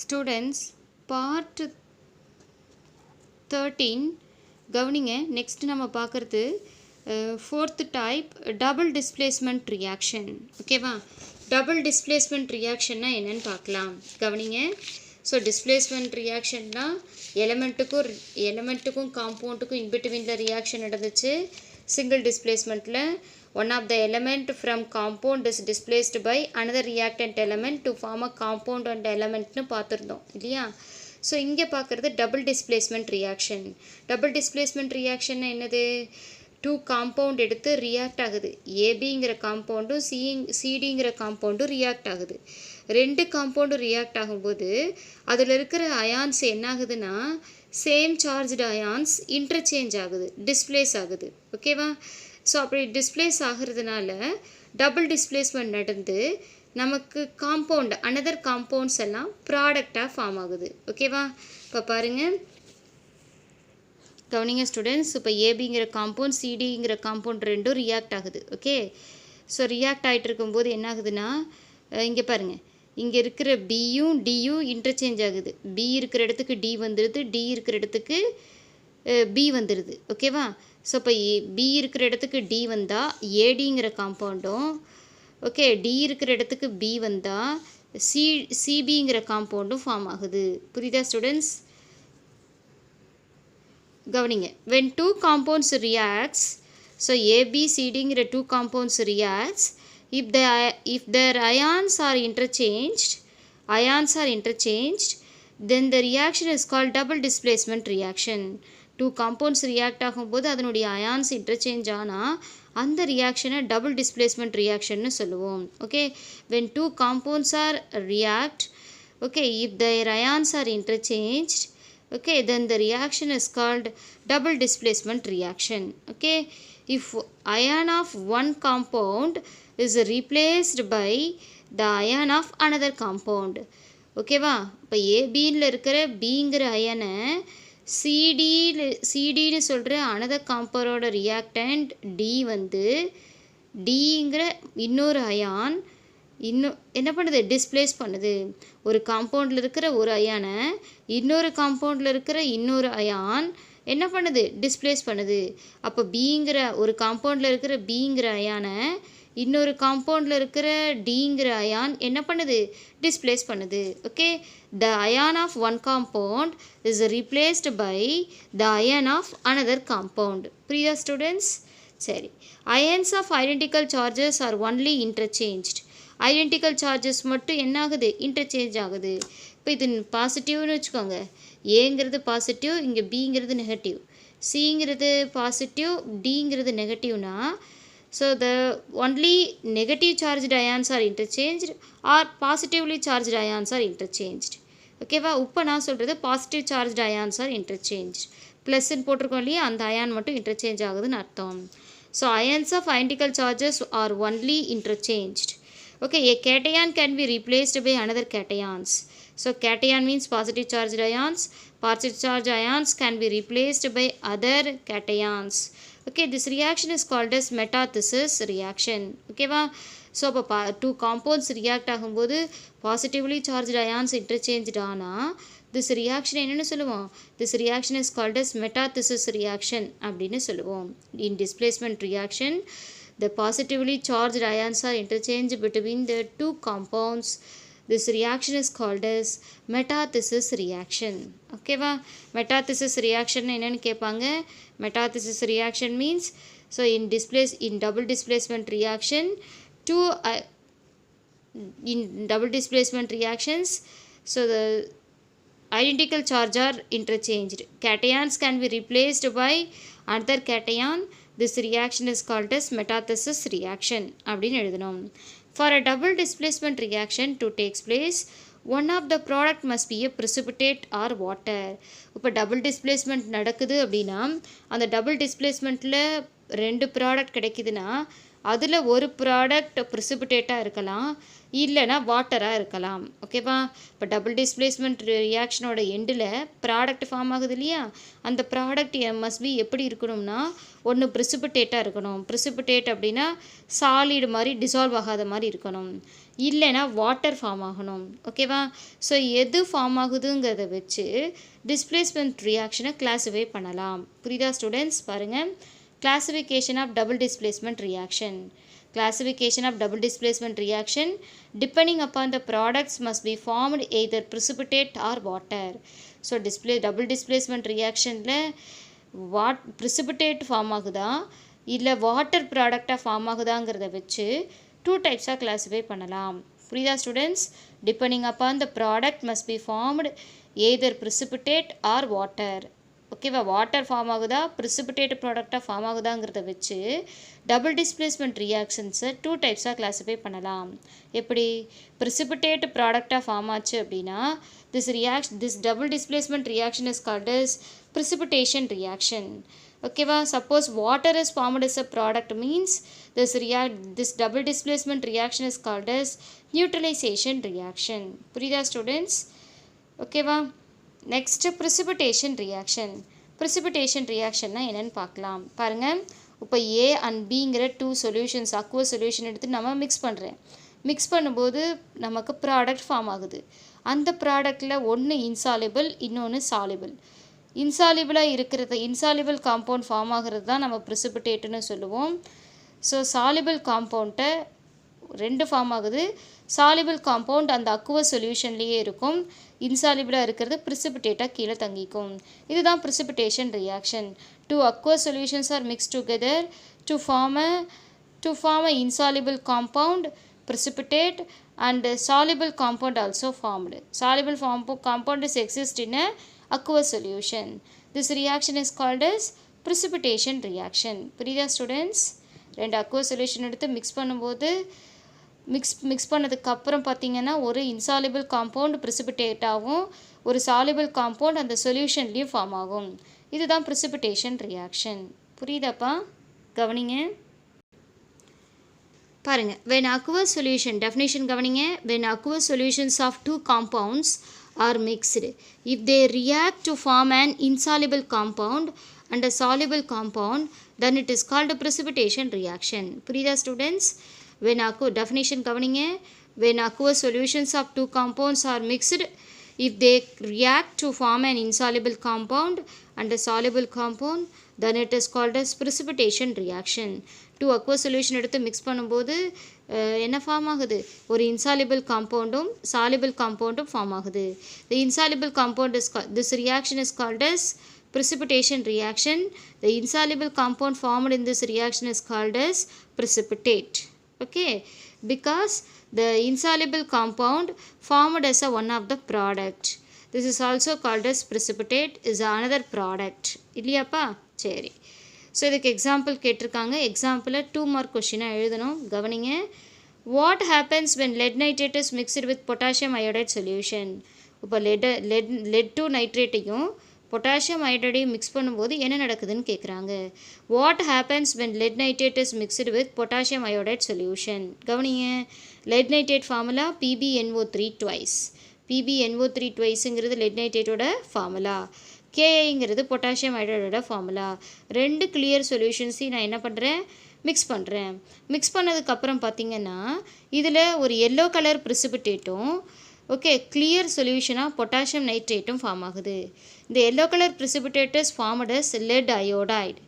Students, part 13 கவனிங்க. Next நம்ம பார்க்குறது fourth type double displacement reaction. ஓகேவா? டபுள் டிஸ்பிளேஸ்மெண்ட் ரியாக்ஷன்னா என்னன்னு பார்க்கலாம். கவனிங்க. ஸோ டிஸ்பிளேஸ்மெண்ட் ரியாக்ஷன்னா எலமெண்ட்டுக்கும் காம்பவுண்டுக்கும் இன்பிட்வீனில் ரியாக்ஷன் நடந்துச்சு. சிங்கிள் டிஸ்பிளேஸ்மெண்ட்டில் one of the element from compound is displaced by another reactant element to form a compound and elementனு பார்த்துருந்தோம் இல்லையா? ஸோ இங்கே பார்க்குறது double displacement reaction. Double displacement reaction என்னது? 2 காம்பவுண்ட் எடுத்து ரியாக்ட் ஆகுது. ஏபிங்கிற காம்பவுண்டும் சிடிங்கிற காம்பவுண்டும் ரியாக்ட் ஆகுது. 2 காம்பவுண்டும் ரியாக்ட் ஆகும்போது அதில் இருக்கிற அயான்ஸ் என்ன ஆகுதுன்னா சேம் சார்ஜ்டு அயான்ஸ் இன்டர்சேஞ்ச் ஆகுது, டிஸ்பிளேஸ் ஆகுது. ஓகேவா? ஸோ அப்படி டிஸ்பிளேஸ் ஆகிறதுனால டபுள் டிஸ்பிளேஸ்மெண்ட் நடந்து நமக்கு காம்பவுண்ட் அனதர் காம்பவுண்ட்ஸ் எல்லாம் ப்ராடக்டாக ஃபார்ம் ஆகுது. ஓகேவா? இப்போ பாருங்கள், கவனிங்க ஸ்டூடெண்ட்ஸ். இப்போ ஏபிங்கிற காம்பவுண்ட் சிடிங்கிற காம்பவுண்ட் ரெண்டும் ரியாக்ட் ஆகுது. ஓகே, ஸோ ரியாக்ட் ஆகிட்டு இருக்கும்போது என்ன ஆகுதுன்னா இங்கே பாருங்கள், இங்கே இருக்கிற பியும் டியும் இன்டர்சேஞ்ச் ஆகுது. பி இருக்கிற இடத்துக்கு டி வந்துடுது, டி இருக்கிற இடத்துக்கு பி வந்துடுது. ஓகேவா? ஸோ இப்போ பி இருக்கிற இடத்துக்கு டி வந்தால் ஏடிங்கிற காம்பவுண்டும், ஓகே, டி இருக்கிற இடத்துக்கு பி வந்தால் சிபிங்கிற காம்பவுண்டும் ஃபார்ம் ஆகுது. புரியுதா ஸ்டூடெண்ட்ஸ்? கவனிங்க. when 2 compounds reacts, so ABCDங்கிற 2 compounds reacts, if their ions are interchanged, then the reaction is called double displacement reaction. 2 compounds react ஆகும்போது அதனுடைய அயான்ஸ் இன்டர்சேஞ்ச் ஆனால் அந்த ரியாக்ஷனை டபுள் டிஸ்பிளேஸ்மெண்ட் ரியாக்ஷன்னு சொல்லுவோம். Okay, when 2 compounds are react, okay, if their ions are interchanged, okay, then the reaction is called double displacement reaction. Okay, if ion of one compound is replaced by the ion of another compound, ஓகேவா? இப்போ ஏபியில் இருக்கிற பிங்கிற அயனை சிடின்னு சொல்கிற another காம்பவுண்டோட reactant D வந்து டிங்கிற இன்னொரு ion இன்னும் என்ன பண்ணுது? டிஸ்பிளேஸ் பண்ணுது. ஒரு காம்பவுண்டில் இருக்கிற ஒரு அயானை இன்னொரு காம்பவுண்டில் இருக்கிற இன்னொரு அயான் என்ன பண்ணுது? டிஸ்பிளேஸ் பண்ணுது. அப்போ பிங்கிற ஒரு காம்பவுண்டில் இருக்கிற பிங்கிற அயானை இன்னொரு காம்பவுண்டில் இருக்கிற டிங்கிற அயான் என்ன பண்ணுது? டிஸ்பிளேஸ் பண்ணுது. Okay, the ion of one compound is replaced by the ion of another compound. புரியுதா ஸ்டூடெண்ட்ஸ்? சரி, ions of identical charges are only interchanged. Identical charges மட்டும் என்ன ஆகுது? இன்டர்சேஞ்ச் ஆகுது. இப்போ இது பாசிட்டிவ்னு வச்சுக்கோங்க. ஏங்கிறது பாசிட்டிவ், இங்கே பிங்கிறது நெகட்டிவ், சிங்கிறது பாசிட்டிவ், டிங்கிறது நெகட்டிவ்னா so the only negative charged ions are interchanged are positively charged ions are interchanged. ஓகேவா? இப்போ நான் சொல்கிறது positive charged ions are interchange. ப்ளஸ்ன்னு போட்டிருக்கோம் இல்லையா, அந்த அயான் மட்டும் இன்டர்சேஞ்ச் ஆகுதுன்னு அர்த்தம். So ions of identical charges are only interchanged. Okay, a cation can be replaced by another cations. So cation means positive charged ions. Positive charged ions can be replaced by other cations. Okay, this reaction is called as metathesis reaction. Okay va? So அப்போ 2 compounds react ஆகும்போது positively charged ions interchanged ஆனால் this reaction என்னன்னு சொல்லுவோம்? This reaction is called as metathesis reaction அப்படின்னு சொல்லுவோம். In displacement reaction, the positively charged ions are interchanged between the 2 compounds. This reaction is called as metathesis reaction. Okay va? Metathesis reaction என்னன்னு கேட்பாங்க. Metathesis reaction means, so in double displacement reaction, in double displacement reactions, so the identical charge are interchanged. Cations can be replaced by another cation. This reaction is called as metathesis reaction அப்படின்னு எழுதணும். For a double displacement reaction to takes place, one of the product must be a precipitate or water. இப்போ double displacement நடக்குது அப்படின்னா அந்த double டிஸ்பிளேஸ்மெண்ட்டில் 2 product கிடைக்குதுன்னா அதில் ஒரு product ப்ரிசிபிடேட்டாக இருக்கலாம், இல்லைனா வாட்டராக இருக்கலாம். ஓகேவா? இப்போ டபுள் டிஸ்பிளேஸ்மெண்ட் ரியாக்ஷனோட எண்டில் ப்ராடக்ட் ஃபார்ம் ஆகுது இல்லையா, அந்த ப்ராடக்ட் மஸ்ட் பி எப்படி இருக்கணும்னா ஒன்று ப்ரிசிபிடேட்டாக இருக்கணும். ப்ரிசிபிடேட் அப்படின்னா சாலிடு மாதிரி டிசால்வ் ஆகாத மாதிரி இருக்கணும், இல்லைனா வாட்டர் ஃபார்ம் ஆகணும். ஓகேவா? ஸோ எது ஃபார்ம் ஆகுதுங்கிறத வச்சு டிஸ்பிளேஸ்மெண்ட் ரியாக்ஷனை கிளாஸிஃபை பண்ணலாம். புரியுதா ஸ்டூடெண்ட்ஸ்? பாருங்கள், classification of double displacement reaction. Classification of double displacement reaction depending upon the products must be formed either precipitate or water. So double displacement reaction precipitate form ஆகுதா இல்லை water ப்ராடக்டாக form ஆகுதாங்கிறத வச்சு 2 டைப்ஸாக classify பண்ணலாம். புரியுதா students? Depending upon the product must be formed either precipitate or water. ஓகேவா? Water form ஆகுதா ப்ரிசிபிடேட் ப்ராடக்டாக ஃபார்ம் ஆகுதாங்கிறத வச்சு டபுள் டிஸ்பிளேஸ்மெண்ட் ரியாக்ஷன்ஸை 2 டைப்ஸாக கிளாஸிஃபை பண்ணலாம். எப்படி? ப்ரிசிபிடேட் ப்ராடக்டாக ஃபார்ம் ஆச்சு அப்படின்னா this double displacement reaction is called as precipitation reaction. ஓகேவா? Suppose water is formed as a product means this double displacement reaction is called as neutralization reaction. புரியுதா students? ஓகேவா? Next precipitation reaction. ப்ரிசிபிடேஷன் ரியாக்ஷன்னா என்னென்னு பார்க்கலாம். பாருங்கள், இப்போ A and பிங்கிற 2 solutions aqueous solution எடுத்து நம்ம மிக்ஸ் பண்ணும்போது நமக்கு ப்ராடக்ட் ஃபார்ம் ஆகுது. அந்த ப்ராடக்டில் ஒன்று இன்சாலிபிள், இன்னொன்று சாலிபிள். இன்சாலிபிள் காம்பவுண்ட் ஃபார்ம் ஆகிறது தான் நம்ம ப்ரிசிபிடேட்டுன்னு சொல்லுவோம். ஸோ சாலிபிள் காம்பவுண்ட்டை 2 ஃபார்ம் ஆகுது. சாலிபிள் காம்பவுண்ட் அந்த அக்வஸ் சொல்யூஷன்லேயே இருக்கும், இன்சாலிபிளாக இருக்கிறது ப்ரிசிபிடேட்டாக கீழே தங்கிக்கும். இதுதான் precipitation reaction. 2 aqueous solutions are mixed together to form a insoluble compound, precipitate, and soluble compound also formed. Soluble compound is exist in a aqueous solution. This reaction is called as precipitation reaction. புரியுதா students? 2 aqueous solution எடுத்து mix பண்ணதுக்கு அப்புறம் பார்த்தீங்கன்னா ஒரு insoluble compound ப்ரிசிபிடேட்டாகவும் ஒரு soluble compound அந்த சொல்யூஷன்லேயும் form ஆகும். இதுதான் ப்ரிசிபிடேஷன் ரியாக்ஷன். புரியுதாப்பா? கவனிங்க. பாருங்கள், when aqueous solution definition கவனிங்க. when aqueous solutions of 2 compounds are mixed, if they react to form an insoluble compound and a soluble compound, then it is called a precipitation reaction. புரியுதா students? when definition கவனிங்க. when aqueous solutions of 2 compounds are mixed, if they react to form an insoluble compound and a soluble compound, then it is called as precipitation reaction. 2 aqueous solution எடுத்து mix பண்ணும்போது என்ன form ஆகுது? ஒரு insoluble காம்பவுண்டும் soluble காம்பவுண்டும் form ஆகுது. the insoluble compound is this reaction is called as precipitation reaction. the insoluble compound formed in this reaction is called as precipitate. Okay, because the insoluble compound formed as one of the product. This is also called as precipitate, is another product. இல்லையாப்பா? சரி. So இதுக்கு example கேட்டிருக்காங்க. எக்ஸாம்பிளில் 2 mark கொஷினாக எழுதணும். கவனிங்க. What happens when lead nitrate is mixed with potassium iodide solution? இப்போ lead 2 நைட்ரேட்டையும் potassium அயோடைடையும் mix பண்ணும்போது என்ன நடக்குதுன்னு கேட்குறாங்க. What happens when lead nitrate is mixed with potassium iodide solution? கவனிங்க. lead nitrate formula PbNO3 twice. PbNO3 twiceங்கிறது lead nitrateோட formula. KIங்கிறது potassium அயோடைடோட ஃபார்முலா. 2 கிளியர் சொல்யூஷன்ஸையும் நான் என்ன பண்ணுறேன்? மிக்ஸ் பண்ணுறேன். மிக்ஸ் பண்ணதுக்கப்புறம் பார்த்தீங்கன்னா இதில் ஒரு எல்லோ கலர் ப்ரிசிபிடேட்டும் ஓகே கிளியர் சொல்யூஷனாக பொட்டாசியம் நைட்ரேட்டும் ஃபார்ம் ஆகுது. இந்த yellow colour precipitate is formed as lead iodide.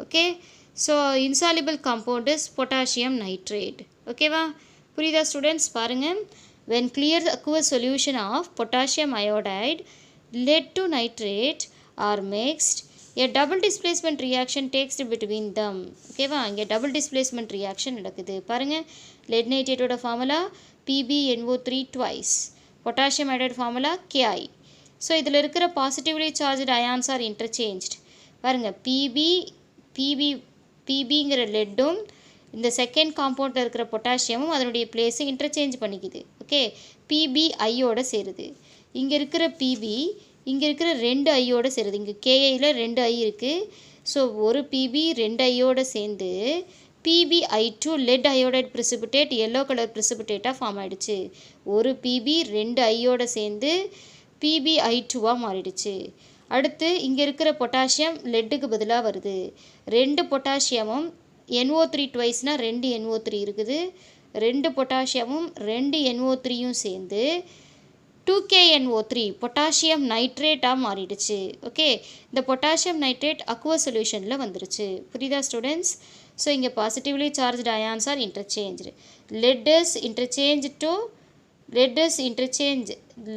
Okay, so insoluble compound is potassium nitrate. ஓகேவா? புரியுதா ஸ்டூடெண்ட்ஸ்? பாருங்கள், when clear aqueous solution of potassium iodide lead to nitrate are mixed, a double displacement reaction takes between them. ஓகேவா? இங்கே double displacement reaction நடக்குது. பாருங்கள், lead nitrateோட formula PbNO3 twice, potassium iodide formula KI. So இதில் இருக்கிற positively charged ions are interchanged. பாருங்கள், பிபிங்கிற லெட்டும் இந்த செகண்ட் காம்பவுண்டில் இருக்கிற பொட்டாசியமும் அதனுடைய பிளேஸை இன்டர்சேஞ்ச் பண்ணிக்குது. ஓகே, பிபி ஐயோட சேருது. இங்கே இருக்கிற பிபி இங்கே இருக்கிற 2 ஐயோட சேருது. இங்கே கேஐயில் 2 ஐ இருக்குது. ஸோ ஒரு பிபி 2 ஐயோட சேர்ந்து PbI2 lead iodide precipitate yellow colour precipitate form ஆயிடுச்சு. ஒரு Pb 2 ஐயோட சேர்ந்து PbI2 மாறிடுச்சு. அடுத்து இங்கே இருக்கிற பொட்டாசியம் லெட்டுக்கு பதிலாக வருது. 2 பொட்டாசியமும் NO3 ட்வைஸ்னா 2 NO3 இருக்குது. 2 பொட்டாசியமும் 2 NO3யும் சேர்ந்து 2KNO3 பொட்டாசியம் நைட்ரேட்டாக மாறிடுச்சு. ஓகே, இந்த பொட்டாசியம் நைட்ரேட் அக்வஸ் சொல்யூஷனில் வந்துருச்சு. புரியுதா ஸ்டூடெண்ட்ஸ்? ஸோ இங்கே positively charged ions are interchanged.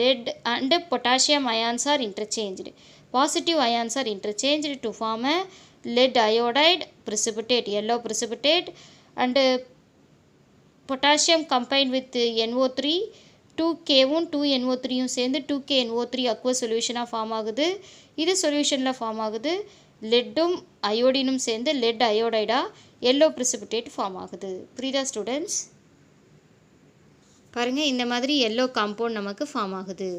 Lead and potassium ions are interchanged. Positive ions are interchanged to form a lead iodide precipitate, yellow precipitate, and potassium combined with NO3, 2K-வும் 2NO3யும் சேர்ந்து 2KNO3 aqueous solution form ஆகுது. இது சொல்யூஷனில் form ஆகுது. லெட்டும் அயோடினும் சேர்ந்து let அயோடைடாக yellow precipitate form ஆகுது. புரியுதா students? பாருங்கள், இந்த மாதிரி yellow காம்பவுண்ட் நமக்கு ஃபார்ம் ஆகுது.